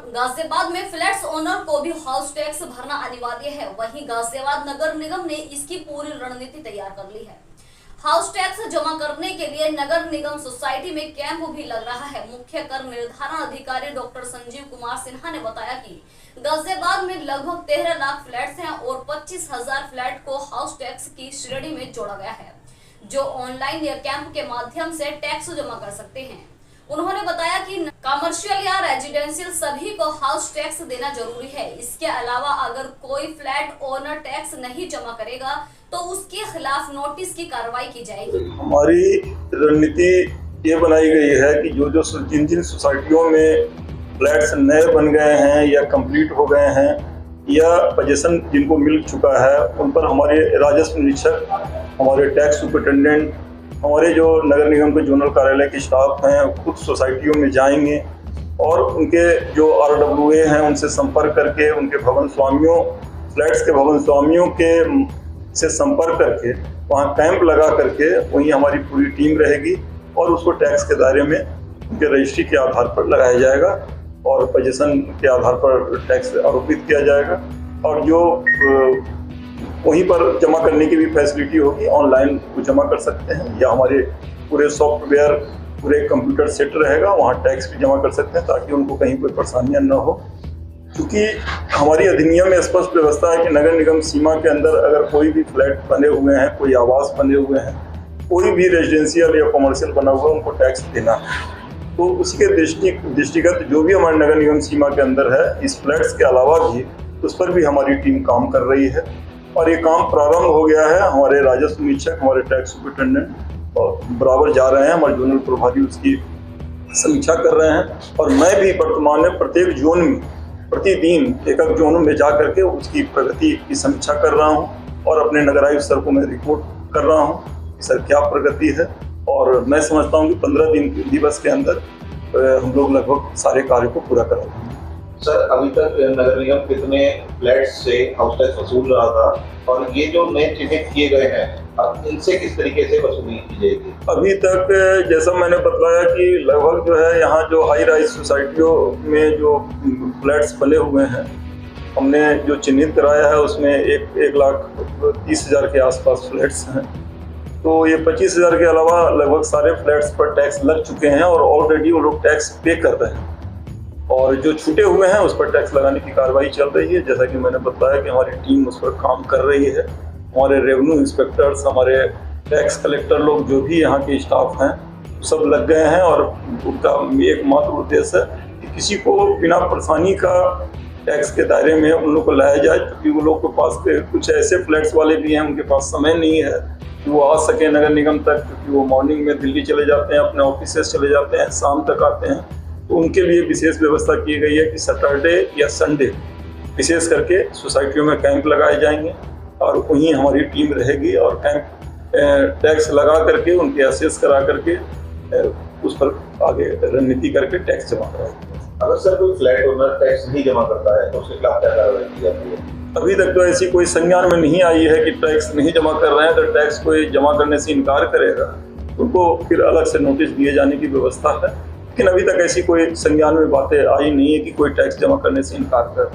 गाजियाबाद में flats owner को भी हाउस टैक्स भरना अनिवार्य है। वहीं गाजियाबाद नगर निगम ने इसकी पूरी रणनीति तैयार कर ली है। हाउस टैक्स जमा करने के लिए नगर निगम सोसाइटी में कैंप भी लग रहा है। मुख्य कर निर्धारण अधिकारी डॉक्टर संजीव कुमार सिन्हा ने बताया कि गाजियाबाद में लगभग 13 लाख फ्लैट्स हैं और 25,000 फ्लैट को हाउस टैक्स की श्रेणी में जोड़ा गया है, जो ऑनलाइन या कैंप के माध्यम से टैक्स जमा कर सकते हैं। उन्होंने बताया कि कमर्शियल या रेजिडेंशियल सभी को हाउस टैक्स देना जरूरी है। इसके अलावा अगर कोई फ्लैट ओनर टैक्स नहीं जमा करेगा तो उसके खिलाफ नोटिस की कार्रवाई की जाएगी। हमारी रणनीति ये बनाई गई है कि जिन जिन सोसाइटियों में फ्लैट्स नए बन गए हैं या कंप्लीट हो गए हैं या पोजीशन जिनको मिल चुका है, उन पर हमारे राजस्व निरीक्षक, हमारे टैक्स सुपरिटेंडेंट, हमारे जो नगर निगम के जोनल कार्यालय के स्टाफ हैं खुद सोसाइटियों में जाएंगे और उनके जो RWA हैं उनसे संपर्क करके उनके भवन स्वामियों, फ्लैट्स के भवन स्वामियों के से संपर्क करके वहाँ कैंप लगा करके वहीं हमारी पूरी टीम रहेगी और उसको टैक्स के दायरे में उनके रजिस्ट्री के आधार पर लगाया जाएगा और पोजीशन के आधार पर टैक्स आरोपित किया जाएगा। और जो वहीं पर जमा करने की भी फैसिलिटी होगी, ऑनलाइन वो जमा कर सकते हैं या हमारे पूरे सॉफ्टवेयर, पूरे कंप्यूटर सेट रहेगा, वहाँ टैक्स भी जमा कर सकते हैं ताकि उनको कहीं कोई परेशानियां न हो। क्योंकि हमारी अधिनियम में स्पष्ट व्यवस्था है कि नगर निगम सीमा के अंदर अगर कोई भी फ्लैट बने हुए हैं, कोई आवास बने हुए हैं, कोई भी रेजिडेंशियल या कमर्शियल बना हुआ है, उनको टैक्स देना है। तो उसी के दृष्टिगत जो भी हमारे नगर निगम सीमा के अंदर है, इस फ्लैट्स के अलावा भी उस पर भी हमारी टीम काम कर रही है और ये काम प्रारंभ हो गया है। हमारे राजस्व निरीक्षक, हमारे टैक्स सुपरिटेंडेंट और बराबर जा रहे हैं, हमारे जोनल प्रभारी उसकी समीक्षा कर रहे हैं और मैं भी वर्तमान में प्रत्येक जोन में प्रतिदिन एक जोनों में जा करके उसकी प्रगति की समीक्षा कर रहा हूं और अपने नगर आयुक्त सर को मैं रिपोर्ट कर रहा हूं कि सर क्या प्रगति है। और मैं समझता हूं कि 15 दिवस के अंदर हम लोग लगभग सारे कार्य को पूरा कर रहे हैं। सर, अभी तक नगर निगम कितने फ्लैट से हाउस टैक्स वसूल रहा था और ये जो नए चिन्हित किए गए हैं, अब इनसे किस तरीके से वसूली की जाएगी? अभी तक जैसा मैंने बताया कि लगभग जो है यहाँ जो हाई राइज सोसाइटियों में जो फ्लैट्स बने हुए हैं, हमने जो चिन्हित कराया है उसमें 1,30,000 के आसपास फ्लैट्स हैं। तो ये 25,000 के अलावा लगभग सारे फ्लैट्स पर टैक्स लग चुके हैं और ऑलरेडी वो लोग टैक्स पे कर रहे हैं और जो छूटे हुए हैं उस पर टैक्स लगाने की कार्रवाई चल रही है। जैसा कि मैंने बताया कि हमारी टीम उस पर काम कर रही है। हमारे रेवेन्यू इंस्पेक्टर्स, हमारे टैक्स कलेक्टर लोग, जो भी यहाँ के स्टाफ हैं, सब लग गए हैं और उनका एकमात्र उद्देश्य है कि किसी को बिना परेशानी का टैक्स के दायरे में उन लोग को लाया जाए। क्योंकि वो लोग के पास कुछ ऐसे फ्लैट्स वाले भी हैं, उनके पास समय नहीं है कि वो आ सके नगर निगम तक, क्योंकि वो मॉर्निंग में दिल्ली चले जाते हैं, अपने ऑफिस चले जाते हैं, शाम तक आते हैं। तो उनके लिए विशेष व्यवस्था की गई है कि सैटरडे या संडे विशेष करके सोसाइटियों में कैंप लगाए जाएंगे और वहीं हमारी टीम रहेगी और कैंप टैक्स लगा करके उनके असेस करा करके उस पर आगे रणनीति करके टैक्स जमा कराएंगे। अगर सर कोई फ्लैट ओनर टैक्स नहीं जमा करता है तो उसके खिलाफ क्या कार्रवाई की जाती है? अभी तक तो ऐसी कोई संज्ञान में नहीं आई है कि टैक्स नहीं जमा कर रहे हैं तो टैक्स कोई जमा करने से इनकार करेगा, उनको फिर अलग से नोटिस दिए जाने की व्यवस्था है। लेकिन अभी तक ऐसी कोई संज्ञान में बातें आई नहीं है कि कोई टैक्स जमा करने से इनकार कर।